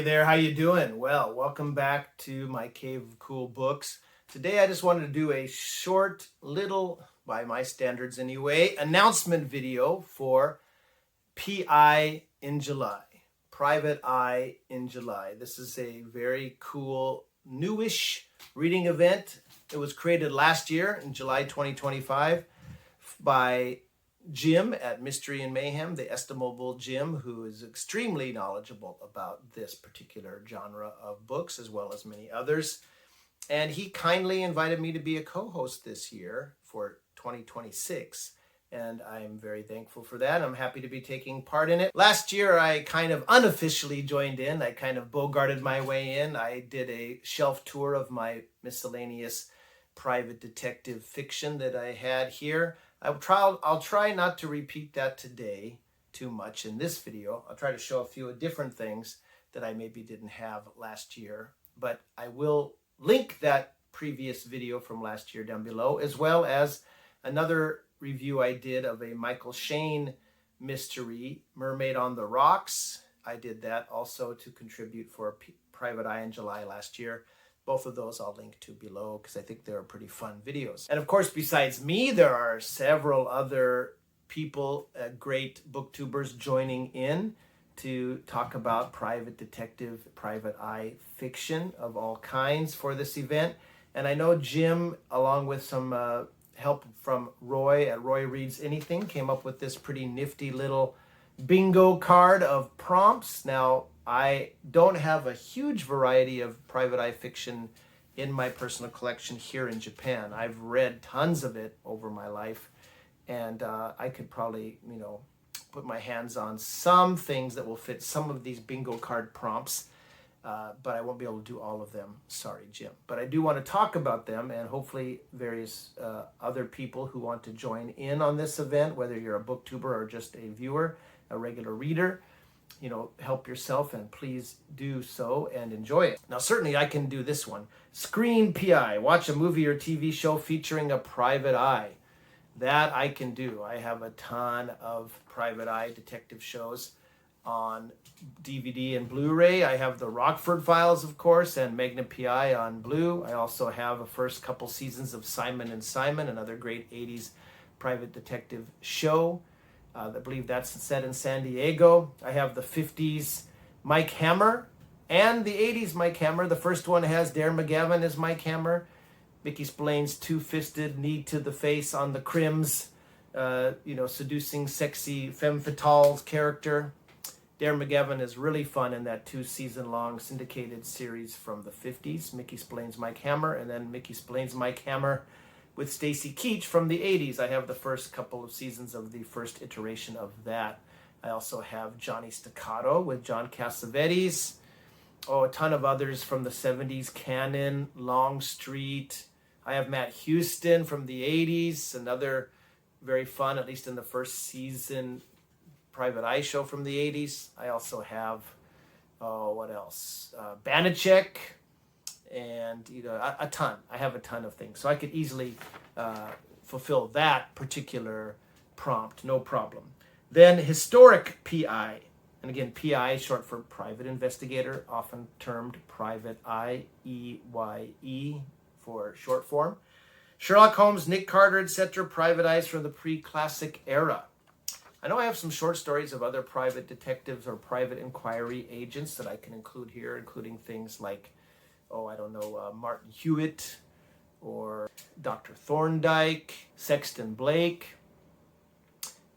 there, how you doing? Well, welcome back to my Cave of Cool Books. Today I just wanted to do a short, little, by my standards anyway, announcement video for PI in July, Private Eye in July. This is a very cool, newish reading event. It was created last year in July 2025 by Jim at Mystery and Mayhem, the estimable Jim, who is extremely knowledgeable about this particular genre of books, as well as many others. And he kindly invited me to be a co-host this year for 2026. And I'm very thankful for that. I'm happy to be taking part in it. Last year, I kind of unofficially joined in. I kind of bogarted my way in. I did a shelf tour of my miscellaneous private detective fiction that I had here. I'll try not to repeat that today too much in this video. I'll try to show a few different things that I maybe didn't have last year. But I will link that previous video from last year down below, as well as another review I did of a Michael Shane mystery, Mermaid on the Rocks. I did that also to contribute for Private Eye in July last year. Both of those I'll link to below because I think they're pretty fun videos. And of course, besides me, there are several other people, great booktubers joining in to talk about private detective, private eye fiction of all kinds for this event. And I know Jim, along with some help from Roy at Roy Reads Anything, came up with this pretty nifty little bingo card of prompts. Now, I don't have a huge variety of private eye fiction in my personal collection here in Japan. I've read tons of it over my life, and I could probably, put my hands on some things that will fit some of these bingo card prompts, but I won't be able to do all of them. Sorry, Jim. But I do want to talk about them, and hopefully various other people who want to join in on this event, whether you're a booktuber or just a viewer, a regular reader, help yourself and please do so and enjoy it. Now, certainly I can do this one. Screen PI, watch a movie or TV show featuring a private eye. That I can do. I have a ton of private eye detective shows on DVD and Blu-ray. I have the Rockford Files, of course, and Magna PI on Blue. I also have the first couple seasons of Simon and Simon, another great 80s private detective show. I believe that's set in San Diego. I have the 50s Mike Hammer and the 80s Mike Hammer. The first one has Darren McGavin as Mike Hammer. Mickey Splain's two-fisted knee to the face on the Crims, seducing, sexy femme fatale's character. Darren McGavin is really fun in that 2-season-long syndicated series from the 50s, Mickey Splain's Mike Hammer, and then Mickey Splain's Mike Hammer with Stacy Keach from the 80s. I have the first couple of seasons of the first iteration of that. I also have Johnny Staccato with John Cassavetes. A ton of others from the 70s, Cannon, Longstreet. I have Matt Houston from the 80s, another very fun, at least in the first season, private eye show from the 80s. I also have, what else? Banachek. And a ton. I have a ton of things, so I could easily fulfill that particular prompt, no problem. Then historic PI, and again, PI is short for private investigator, often termed private eye, EYE for short form. Sherlock Holmes, Nick Carter, etc. Private eyes from the pre-classic era. I know I have some short stories of other private detectives or private inquiry agents that I can include here, including things like Martin Hewitt or Dr. Thorndyke, Sexton Blake,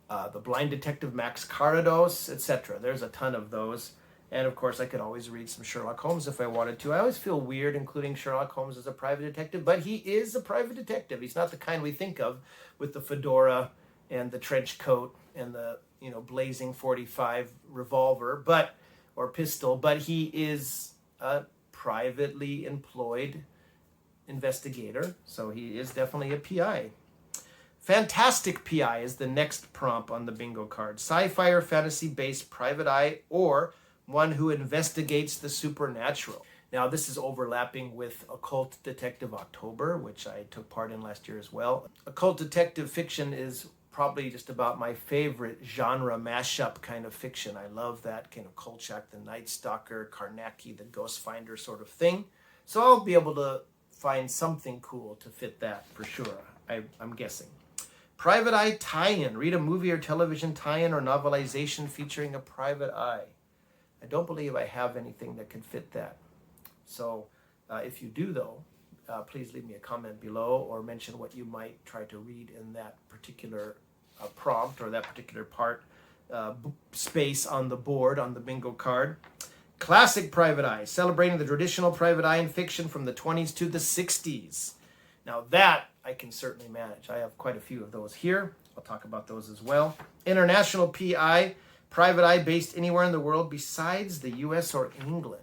the blind detective Max Carados, etc. There's a ton of those. And of course, I could always read some Sherlock Holmes if I wanted to. I always feel weird including Sherlock Holmes as a private detective, but he is a private detective. He's not the kind we think of with the fedora and the trench coat and the blazing .45 revolver, or pistol, but he is a privately employed investigator, so he is definitely a PI. Fantastic PI is the next prompt on the bingo card. Sci-fi or fantasy-based private eye, or one who investigates the supernatural. Now, this is overlapping with Occult Detective October, which I took part in last year as well. Occult detective fiction is probably just about my favorite genre mashup kind of fiction. I love that kind of Kolchak the Night Stalker, Karnacki the Ghost Finder sort of thing. So I'll be able to find something cool to fit that for sure, I'm guessing. Private Eye tie-in. Read a movie or television tie-in or novelization featuring a private eye. I don't believe I have anything that can fit that. So if you do, though, please leave me a comment below or mention what you might try to read in that particular prompt or that particular part space on the board, on the bingo card. Classic private eye, celebrating the traditional private eye in fiction from the 20s to the 60s. Now that I can certainly manage. I have quite a few of those here. I'll talk about those as well. International PI, private eye based anywhere in the world besides the US or England.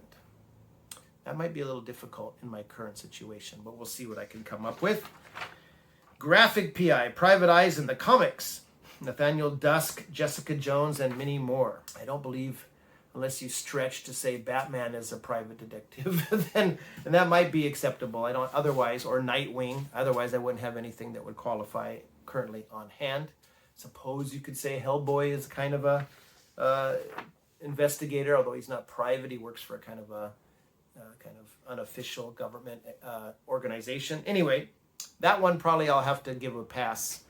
That might be a little difficult in my current situation, but we'll see what I can come up with. Graphic PI, private eyes in the comics. Nathaniel Dusk, Jessica Jones, and many more. I don't believe, unless you stretch to say Batman is a private detective, then that might be acceptable. I don't otherwise, or Nightwing. Otherwise, I wouldn't have anything that would qualify currently on hand. Suppose you could say Hellboy is kind of a investigator, although he's not private. He works for a kind of unofficial government organization. Anyway, that one probably I'll have to give a pass.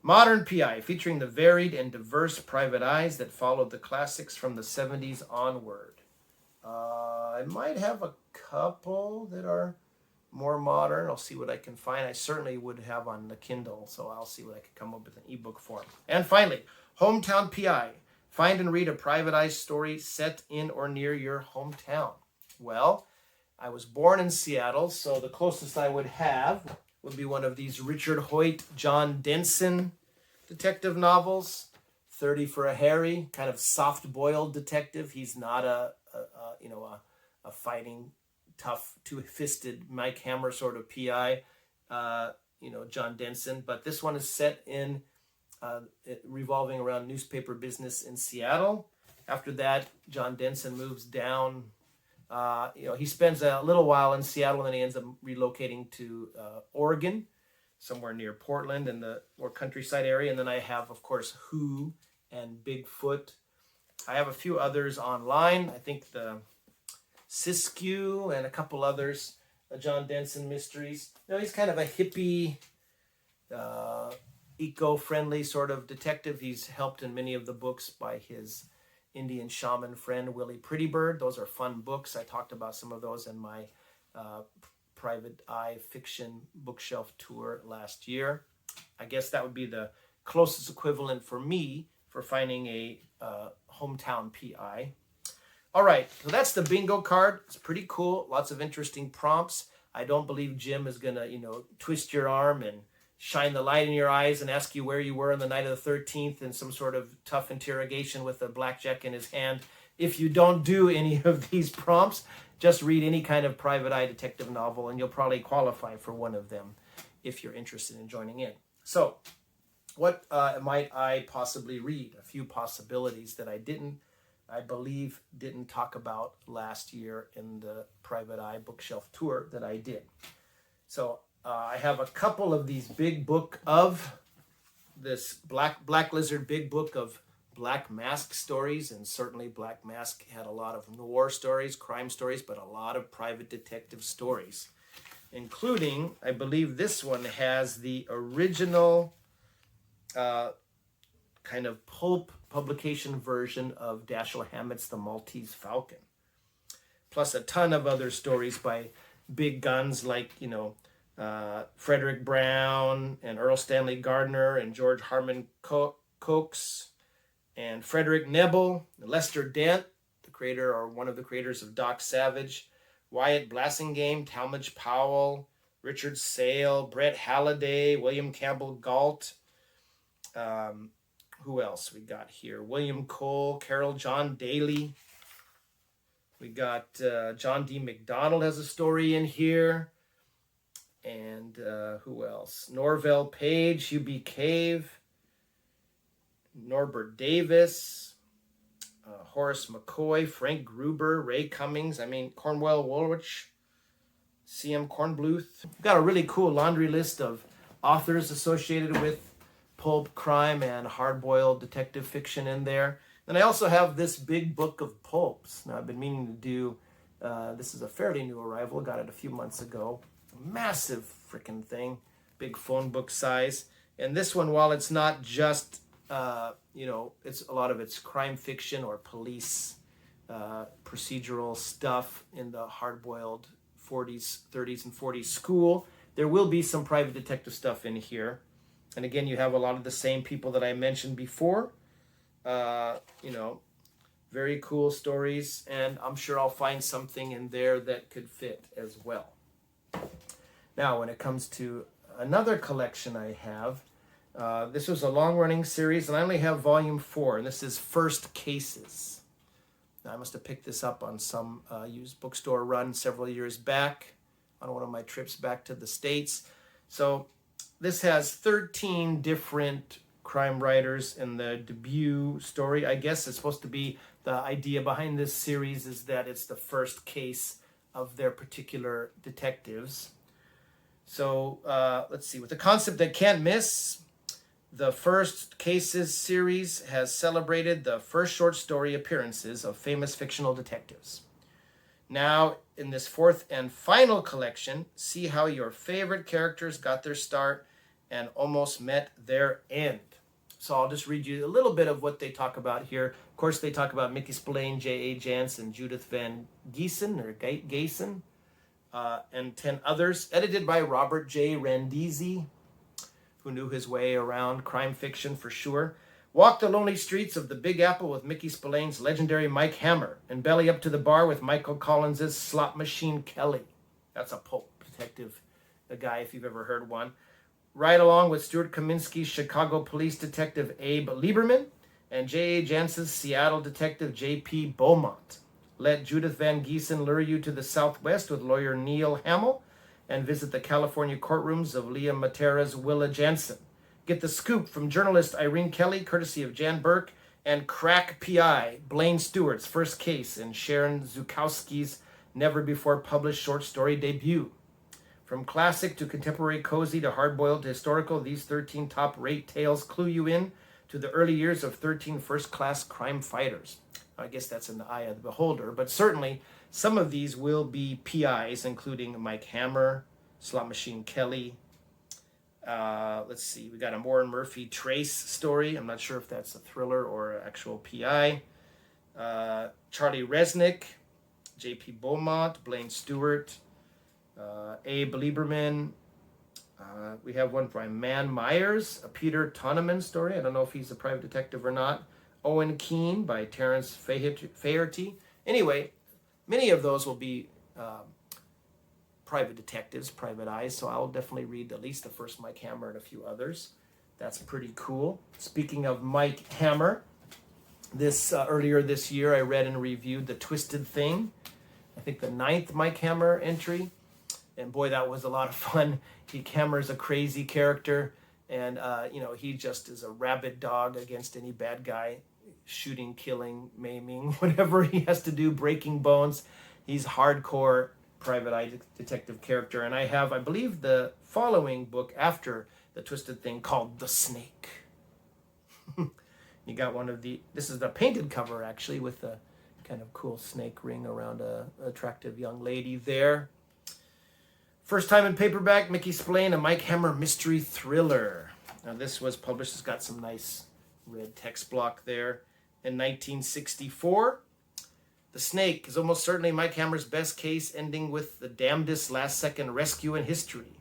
Modern PI, featuring the varied and diverse private eyes that followed the classics from the 70s onward. I might have a couple that are more modern. I'll see what I can find. I certainly would have on the Kindle, so I'll see what I can come up with in ebook form. And finally, Hometown PI. Find and read a private eye story set in or near your hometown. Well, I was born in Seattle, so the closest I would have would be one of these Richard Hoyt, John Denson detective novels. 30 for a Harry, kind of soft-boiled detective. He's not a fighting, tough, two-fisted Mike Hammer sort of PI, John Denson. But this one is set in revolving around newspaper business in Seattle. After that, John Denson moves down. He spends a little while in Seattle, and then he ends up relocating to Oregon, somewhere near Portland in the more countryside area. And then I have, of course, Who and Bigfoot. I have a few others online. I think the Siskiyou and a couple others, John Denson mysteries. He's kind of a hippie, eco-friendly sort of detective. He's helped in many of the books by his Indian shaman friend, Willie Prettybird. Those are fun books. I talked about some of those in my private eye fiction bookshelf tour last year. I guess that would be the closest equivalent for me for finding a hometown PI. All right, so that's the bingo card. It's pretty cool. Lots of interesting prompts. I don't believe Jim is going to, twist your arm and shine the light in your eyes and ask you where you were on the night of the 13th in some sort of tough interrogation with a blackjack in his hand. If you don't do any of these prompts, just read any kind of private eye detective novel and you'll probably qualify for one of them if you're interested in joining in. So what might I possibly read? A few possibilities that I believe didn't talk about last year in the private eye bookshelf tour that I did. So I have a couple of these big book of this Black Lizard big book of Black Mask stories, and certainly Black Mask had a lot of noir stories, crime stories, but a lot of private detective stories, including, I believe this one has the original kind of pulp publication version of Dashiell Hammett's The Maltese Falcon, plus a ton of other stories by big guns like, Frederick Brown and Earl Stanley Gardner and George Harmon Coates and Frederick Nebel, Lester Dent, the creator or one of the creators of Doc Savage, Wyatt Blassingame, Talmadge Powell, Richard Sale, Brett Halliday, William Campbell Galt. Who else we got here? William Cole, Carol John Daly. We got John D. McDonald has a story in here. And who else? Norvell Page, Hugh B. Cave, Norbert Davis, Horace McCoy, Frank Gruber, Ray Cummings, Cornwell Woolwich, C.M. Kornbluth. We've got a really cool laundry list of authors associated with pulp crime and hard-boiled detective fiction in there. And I also have this big book of pulps. Now, I've been meaning to do, this is a fairly new arrival, got it a few months ago. Massive freaking thing, big phone book size. And this one, while it's not just, it's a lot of it's crime fiction or police procedural stuff in the hard-boiled 40s, 30s, and 40s school, there will be some private detective stuff in here. And again, you have a lot of the same people that I mentioned before. Very cool stories, and I'm sure I'll find something in there that could fit as well. Now, when it comes to another collection I have, this was a long-running series, and I only have volume 4, and this is First Cases. Now, I must have picked this up on some used bookstore run several years back on one of my trips back to the States. So this has 13 different crime writers in the debut story. I guess it's supposed to be the idea behind this series is that it's the first case of their particular detectives. So let's see. With the concept that can't miss, the First Cases series has celebrated the first short story appearances of famous fictional detectives. Now, in this fourth and final collection, see how your favorite characters got their start and almost met their end. So I'll just read you a little bit of what they talk about here. Of course, they talk about Mickey Spillane, J.A. Jansen, Judith Van Gayson, and 10 others. Edited by Robert J. Randizzi, who knew his way around crime fiction for sure. Walk the lonely streets of the Big Apple with Mickey Spillane's legendary Mike Hammer, and belly up to the bar with Michael Collins's Slot Machine Kelly. That's a pulp detective, a guy if you've ever heard one. Ride along with Stuart Kaminsky's Chicago police detective Abe Lieberman and J.A. Jansen's Seattle detective J.P. Beaumont. Let Judith Van Gayson lure you to the Southwest with lawyer Neil Hamill and visit the California courtrooms of Leah Matera's Willa Jansen. Get the scoop from journalist Irene Kelly, courtesy of Jan Burke, and crack PI Blaine Stewart's first case in Sharon Zukowski's never-before-published short story debut. From classic to contemporary cozy to hard-boiled to historical, these 13 top-rate tales clue you in to the early years of 13 first-class crime fighters. I guess that's in the eye of the beholder, but certainly some of these will be PIs, including Mike Hammer, Slot Machine Kelly. Let's see, we got a Moore and Murphy Trace story. I'm not sure if that's a thriller or an actual PI. Charlie Resnick, J.P. Beaumont, Blaine Stewart, Abe Lieberman. We have one by Man Myers, a Peter Toneman story. I don't know if he's a private detective or not. Owen Keene by Terrence Faherty. Anyway, many of those will be private detectives, private eyes, so I'll definitely read at least the first Mike Hammer and a few others. That's pretty cool. Speaking of Mike Hammer, earlier this year I read and reviewed The Twisted Thing. I think the 9th Mike Hammer entry. And boy, that was a lot of fun. Hammer's a crazy character, and he just is a rabid dog against any bad guy, shooting, killing, maiming, whatever he has to do, breaking bones. He's hardcore private eye detective character. And I have, I believe, the following book after The Twisted Thing called The Snake. You got this is the painted cover actually, with a kind of cool snake ring around a attractive young lady there. First time in paperback, Mickey Spillane, a Mike Hammer mystery thriller. Now this was published, it's got some nice red text block there. In 1964, The Snake is almost certainly Mike Hammer's best case, ending with the damnedest last-second rescue in history.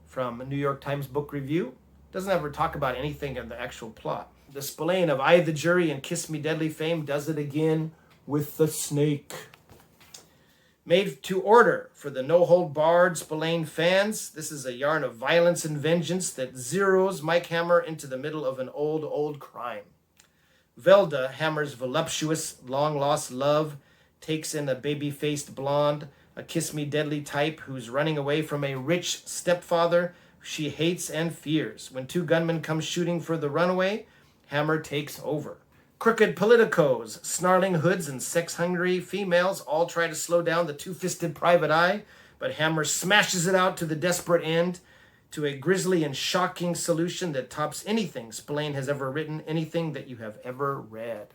From a New York Times Book Review. Doesn't ever talk about anything in the actual plot. The Spillane of I, the Jury, and Kiss Me Deadly fame does it again with The Snake. Made to order for the no-hold-barred Spillane fans, this is a yarn of violence and vengeance that zeroes Mike Hammer into the middle of an old crime. Velda, Hammer's voluptuous, long-lost love, takes in a baby-faced blonde, a kiss-me-deadly type who's running away from a rich stepfather she hates and fears. When 2 gunmen come shooting for the runaway, Hammer takes over. Crooked politicos, snarling hoods, and sex-hungry females all try to slow down the two-fisted private eye, but Hammer smashes it out to the desperate end. to a grisly and shocking solution that tops anything Spillane has ever written, anything that you have ever read.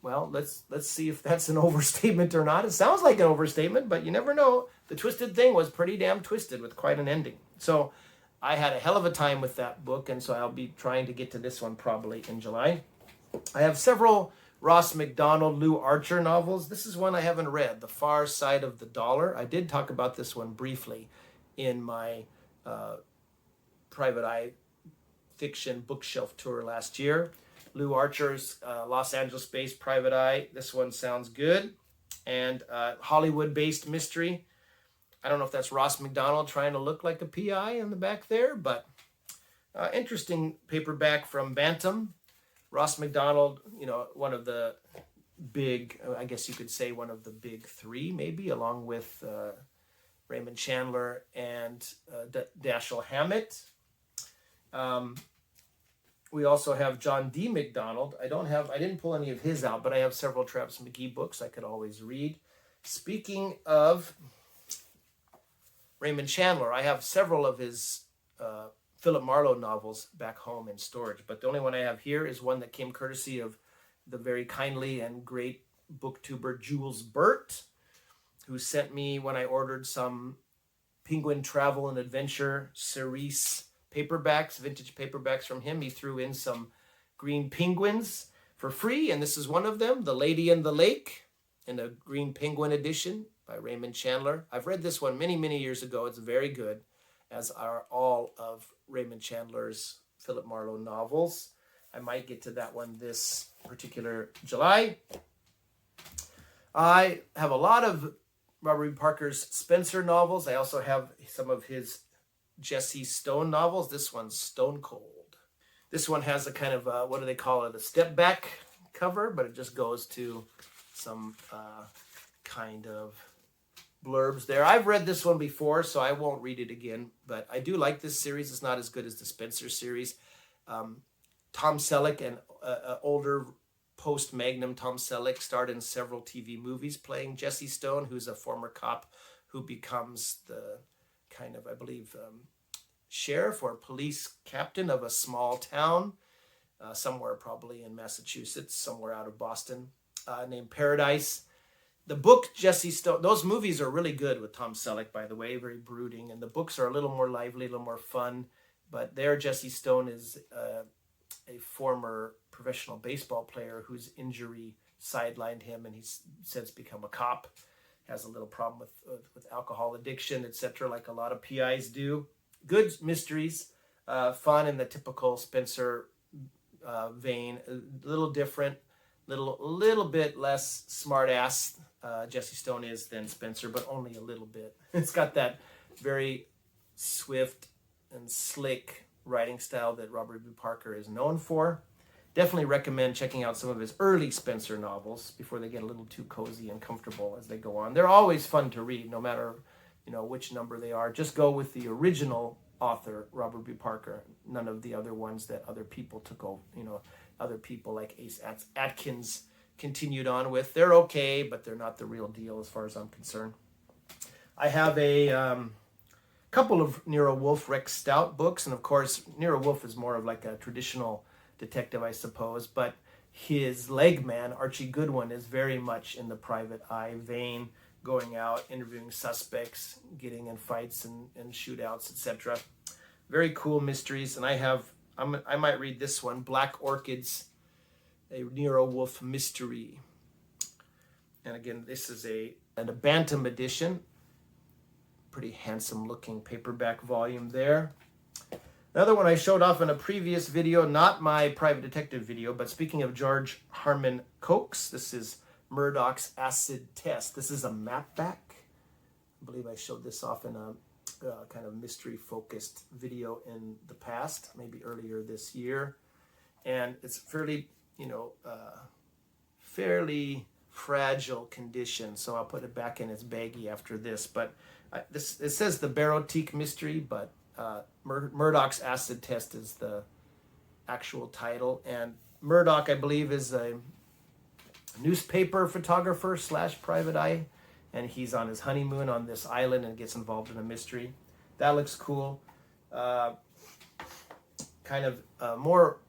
Well, let's see if that's an overstatement or not. It sounds like an overstatement, but you never know. The Twisted Thing was pretty damn twisted with quite an ending. So I had a hell of a time with that book, and so I'll be trying to get to this one probably in July. I have several Ross MacDonald, Lou Archer novels. This is one I haven't read, The Far Side of the Dollar. I did talk about this one briefly in my Private Eye fiction bookshelf tour last year. Lou Archer's Los Angeles-based Private Eye. This one sounds good. And Hollywood-based mystery. I don't know if that's Ross MacDonald trying to look like a PI in the back there, but interesting paperback from Bantam. Ross MacDonald, one of the big, I guess you could say one of the big three, maybe, along with Raymond Chandler and Dashiell Hammett. We also have John D. MacDonald. I didn't pull any of his out, but I have several Travis McGee books I could always read. Speaking of Raymond Chandler, I have several of his Philip Marlowe novels back home in storage, but the only one I have here is one that came courtesy of the very kindly and great booktuber Jules Burt, who sent me, when I ordered some Penguin Travel and Adventure Cerise paperbacks, vintage paperbacks from him. He threw in some green penguins for free, and this is one of them, The Lady in the Lake, in a green penguin edition by Raymond Chandler. I've read this one many, many years ago. It's very good, as are all of Raymond Chandler's Philip Marlowe novels. I might get to that one this particular July. I have a lot of Robert B. Parker's Spencer novels. I also have some of his Jesse Stone novels. This one's Stone Cold. This one has a kind of, what do they call it, a step back cover, but it just goes to some kind of blurbs there. I've read this one before, so I won't read it again, but I do like this series. It's not as good as the Spencer series. Tom Selleck, an older post-Magnum Tom Selleck, starred in several TV movies playing Jesse Stone, who's a former cop who becomes the kind of, I believe, sheriff or police captain of a small town, somewhere probably in Massachusetts, somewhere out of Boston, named Paradise. The book Jesse Stone, those movies are really good with Tom Selleck, by the way, very brooding, and the books are a little more lively, a little more fun, but there Jesse Stone is a former professional baseball player whose injury sidelined him, and he's since become a cop, has a little problem with alcohol addiction, etc., like a lot of PIs do. Good mysteries, fun in the typical Spencer vein, a little different, little bit less smart ass Jesse Stone is than Spencer, but only a little bit. It's got that very swift and slick writing style that Robert B. Parker is known for. Definitely recommend checking out some of his early Spencer novels before they get a little too cozy and comfortable as they go on. They're always fun to read, no matter which number they are. Just go with the original author, Robert B. Parker. None of the other ones that other people took over. Other people like Ace Atkins continued on with. They're okay, but they're not the real deal as far as I'm concerned. I have a couple of Nero Wolfe, Rex Stout books, and of course, Nero Wolfe is more of like a traditional detective, I suppose, but his leg man, Archie Goodwin, is very much in the Private Eye vein, going out, interviewing suspects, getting in fights and shootouts, etc. Very cool mysteries, and I might read this one, Black Orchids, a Nero Wolfe mystery. And again, this is a Bantam edition. Pretty handsome looking paperback volume there. Another one I showed off in a previous video, not my private detective video, but speaking of George Harmon Coates, this is Murdoch's Acid Test. This is a map back. I believe I showed this off in a kind of mystery-focused video in the past, maybe earlier this year. And it's fairly fragile condition, so I'll put it back in its baggie after this. But it says the Barotique Mystery, but Murdoch's Acid Test is the actual title. And Murdoch, I believe, is a newspaper photographer / Private Eye, and he's on his honeymoon on this island and gets involved in a mystery. That looks cool. Kind of more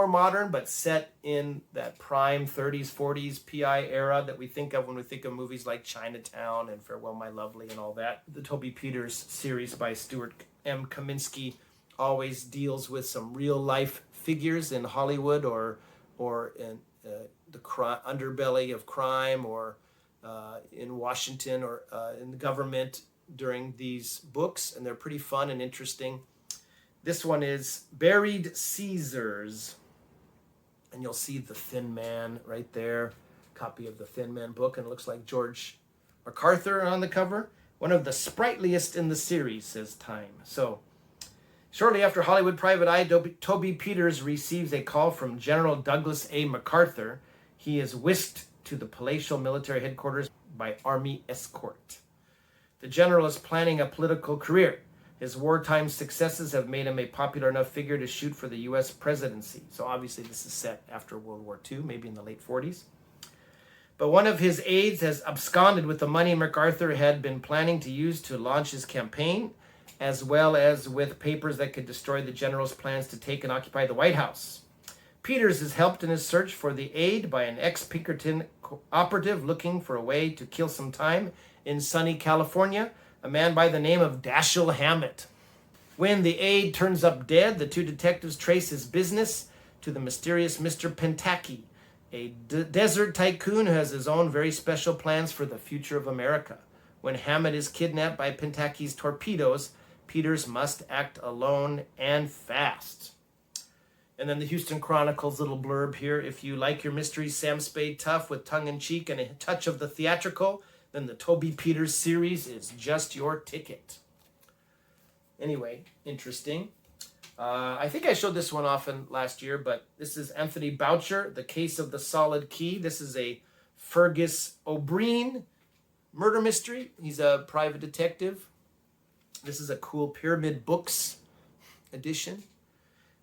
modern, but set in that prime 30s, 40s PI era that we think of when we think of movies like Chinatown and Farewell My Lovely and all that. The Toby Peters series by Stuart M. Kaminsky always deals with some real life figures in Hollywood or in the underbelly of crime, or in Washington, or in the government during these books, and they're pretty fun and interesting. This one is Buried Caesars, and you'll see the Thin Man right there, copy of the Thin Man book, and it looks like George MacArthur on the cover. One of the sprightliest in the series, says Time. So, shortly after Hollywood private eye Toby Peters receives a call from General Douglas A. MacArthur. He is whisked to the palatial military headquarters by Army escort. The general is planning a political career. His wartime successes have made him a popular enough figure to shoot for the U.S. presidency. So obviously this is set after World War II, maybe in the late 40s. But one of his aides has absconded with the money MacArthur had been planning to use to launch his campaign, as well as with papers that could destroy the general's plans to take and occupy the White House. Peters is helped in his search for the aid by an ex-Pinkerton operative looking for a way to kill some time in sunny California, a man by the name of Dashiell Hammett. When the aide turns up dead, the two detectives trace his business to the mysterious Mr. Pentucky, a desert tycoon who has his own very special plans for the future of America. When Hammett is kidnapped by Pentucky's torpedoes, Peters must act alone and fast. And then the Houston Chronicles little blurb here. If you like your mysteries Sam Spade tough with tongue-in-cheek and a touch of the theatrical, then the Toby Peters series is just your ticket. Anyway, interesting. I think I showed this one often last year, but this is Anthony Boucher, The Case of the Solid Key. This is a Fergus O'Brien murder mystery. He's a private detective. This is a cool Pyramid Books edition.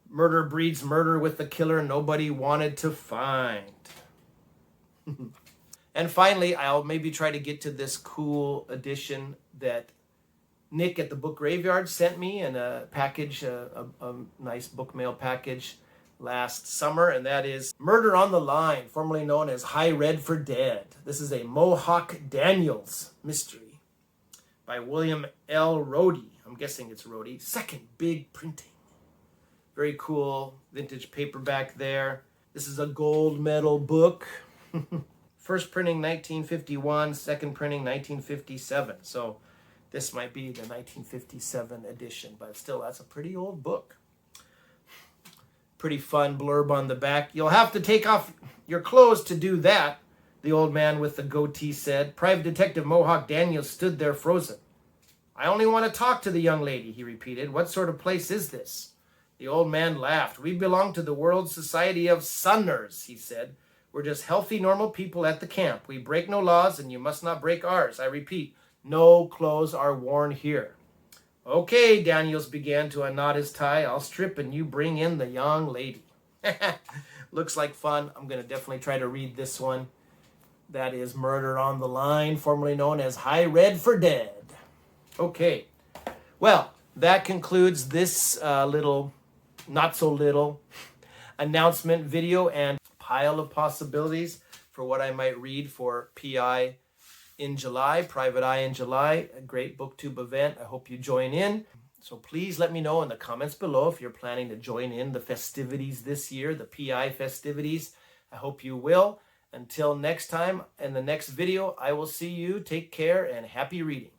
Murder breeds murder with the killer nobody wanted to find. And finally, I'll maybe try to get to this cool edition that Nick at the Book Graveyard sent me in a package, a nice book mail package last summer, and that is Murder on the Line, formerly known as High Red for Dead. This is a Mohawk Daniels mystery by William L. Rohde. I'm guessing it's Rohde. Second big printing. Very cool vintage paperback there. This is a gold medal book. First printing 1951, second printing 1957. So this might be the 1957 edition, but still, that's a pretty old book. Pretty fun blurb on the back. You'll have to take off your clothes to do that, the old man with the goatee said. Private Detective Mohawk Daniels stood there frozen. I only want to talk to the young lady, he repeated. What sort of place is this? The old man laughed. We belong to the World Society of Sunners, he said. We're just healthy, normal people at the camp. We break no laws, and you must not break ours. I repeat, no clothes are worn here. Okay, Daniels began to unknot his tie. I'll strip and you bring in the young lady. Looks like fun. I'm going to definitely try to read this one. That is Murder on the Line, formerly known as High Red for Dead. Okay. Well, that concludes this little, not so little, announcement video and pile of possibilities for what I might read for PI in July, Private Eye in July, a great BookTube event. I hope you join in. So please let me know in the comments below if you're planning to join in the festivities this year, the PI festivities. I hope you will. Until next time, in the next video, I will see you. Take care and happy reading.